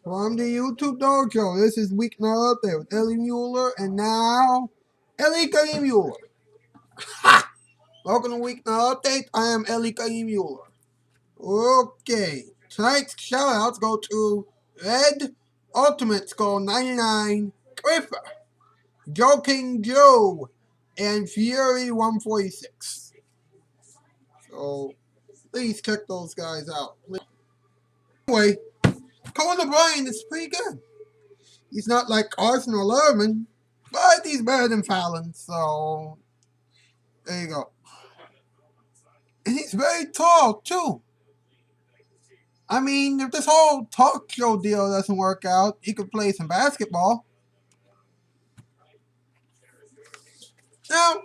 From the YouTube Dojo, this is Weeknight Update with Ellie Mueller, and now Ellie Mueller. Ha! Welcome to Weeknight Update. I am Ellie Mueller. Okay, tonight's shoutouts go to Red Ultimate Skull 99, Clipper, Joking Joe, and Fury 146. So please check those guys out. Anyway, Conan O'Brien is pretty good. He's not like Carson or Lerman, but he's better than Fallon, so there you go. And he's very tall, too. I mean, if this whole talk show deal doesn't work out, he could play some basketball. Now,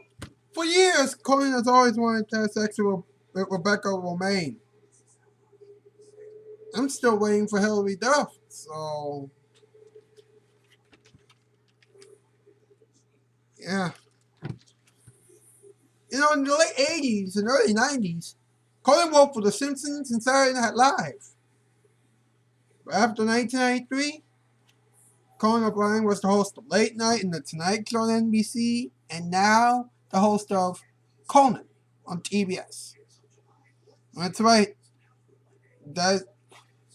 for years, Conan has always wanted to have sex with Rebecca Romaine. I'm still waiting for Hilary Duff, so yeah. You know, in the late 80s and early 90s, Conan worked for The Simpsons and Saturday Night Live. But after 1993, Conan O'Brien was the host of Late Night and The Tonight Show on NBC, and now the host of Conan on TBS. That's right.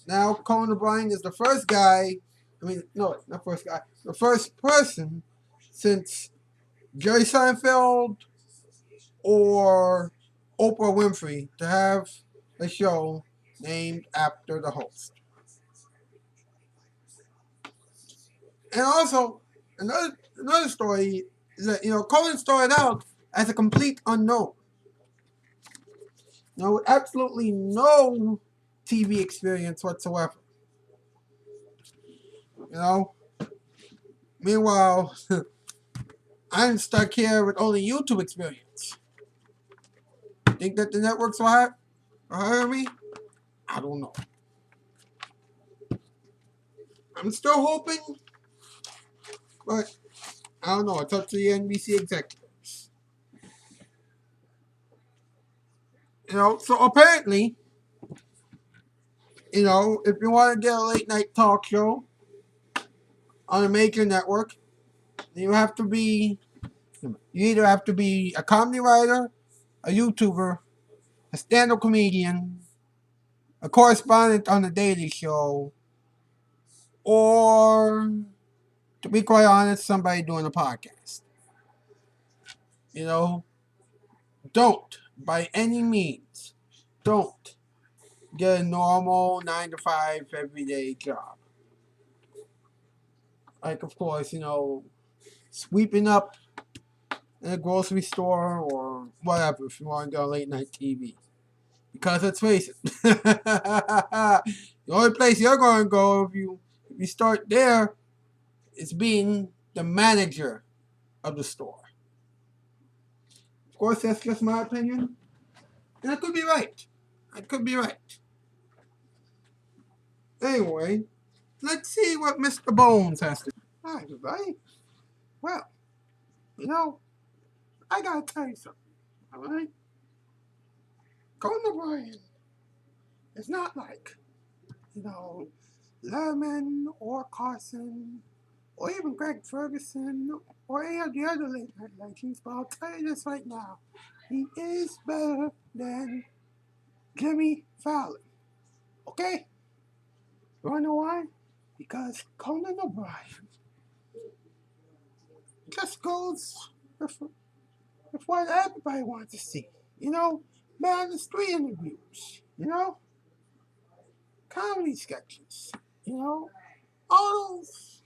Now Conan O'Brien is the first guy, not first guy, the first person since Jerry Seinfeld or Oprah Winfrey to have a show named after the host. And also, another story is that, Conan started out as a complete unknown. With absolutely no TV experience whatsoever. Meanwhile, I'm stuck here with only YouTube experience. Think that the networks will hire me? I don't know. I'm still hoping, but I don't know. It's up to the NBC executives. So apparently, if you want to get a late night talk show on a major network, you either have to be a comedy writer, a YouTuber, a stand-up comedian, a correspondent on the Daily Show, or, to be quite honest, somebody doing a podcast. Don't, by any means, don't get a normal 9 to 5 everyday job. Like, of course, sweeping up in a grocery store or whatever if you want to go late night TV. Because let's face it, the only place you're going to go if you start there is being the manager of the store. Of course, that's just my opinion. And I could be right. Anyway, let's see what Mr. Bones has to say. Hi, everybody. Well, I gotta tell you something, alright? Conan O'Brien is not like, Lerman or Carson or even Greg Ferguson or any of the other late night legends, but I'll tell you this right now. He is better than Jimmy Fallon. Okay? You wanna know why? Because Conan O'Brien just goes with what everybody wants to see. Man, the street interviews, comedy sketches, all those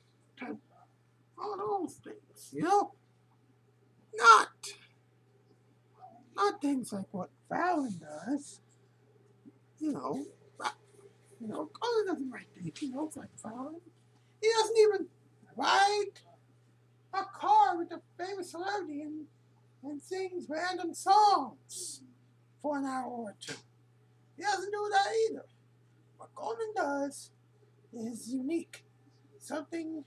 things, not things like what Fallon does, Colin doesn't write things, like Fallon. He doesn't even ride a car with a famous celebrity and sings random songs for an hour or two. He doesn't do that either. What Conan does is unique. Something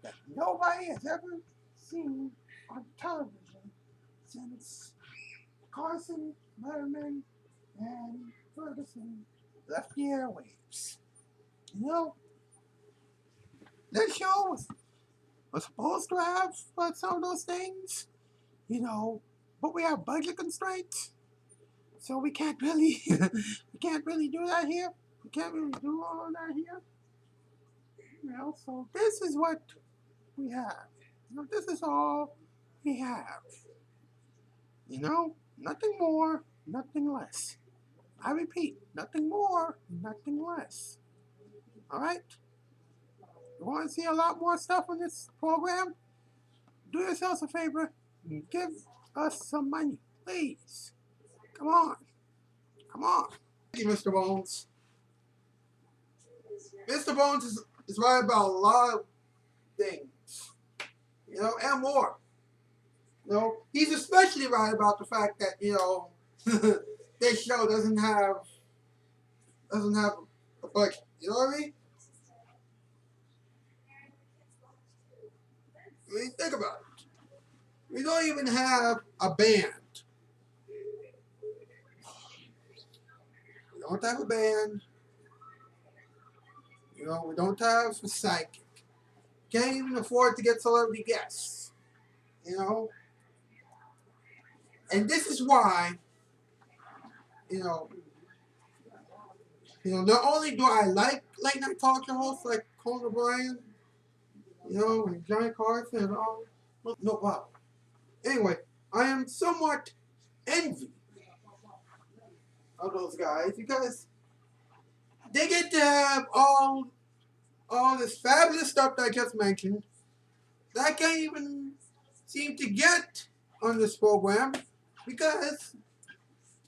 that nobody has ever seen on television since Carson, Letterman, and Ferguson left the airwaves. This show was supposed to have some of those things, but we have budget constraints, so we can't really we can't really do that here. We can't really do all of that here. So this is what we have. This is all we have. Nothing more, nothing less. I repeat, nothing more, nothing less. All right? You want to see a lot more stuff on this program? Do yourselves a favor and give us some money, please. Come on. Come on. Thank you, Mr. Bones. Mr. Bones is right about a lot of things, and more. He's especially right about the fact that, this show doesn't have a budget. You know what I mean? Think about it. We don't even have a band. We don't have a band. We don't have a psychic. Can't even afford to get celebrity guests. And this is why, not only do I like late night talk show hosts like Conan O'Brien, and Johnny Carson and all. No, wow. Anyway, I am somewhat envy of those guys because they get to have all this fabulous stuff that I just mentioned that I can't even seem to get on this program because,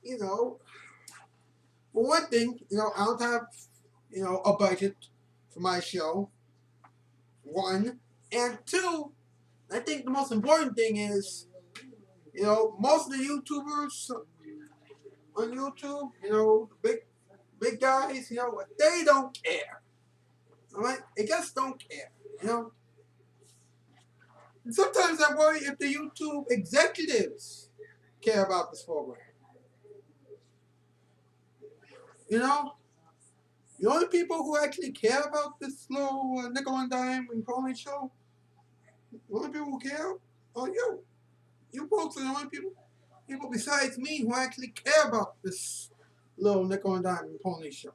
for one thing, I don't have, a budget for my show. One. And two, I think the most important thing is, most of the YouTubers on YouTube, big guys, they don't care. All right? They just don't care, And sometimes I worry if the YouTube executives care about this program. The only people who actually care about this little nickel and dime and pony show, the only people who care are you. You folks are the only people besides me who actually care about this little nickel and dime and pony show.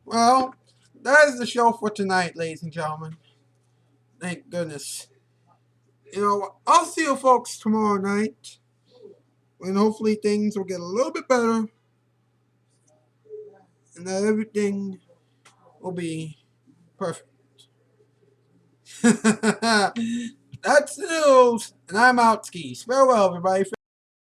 Well, that is the show for tonight, ladies and gentlemen. Thank goodness. I'll see you folks tomorrow night when hopefully things will get a little bit better and that everything will be perfect. That's the news, and I'm out skis. Farewell, everybody.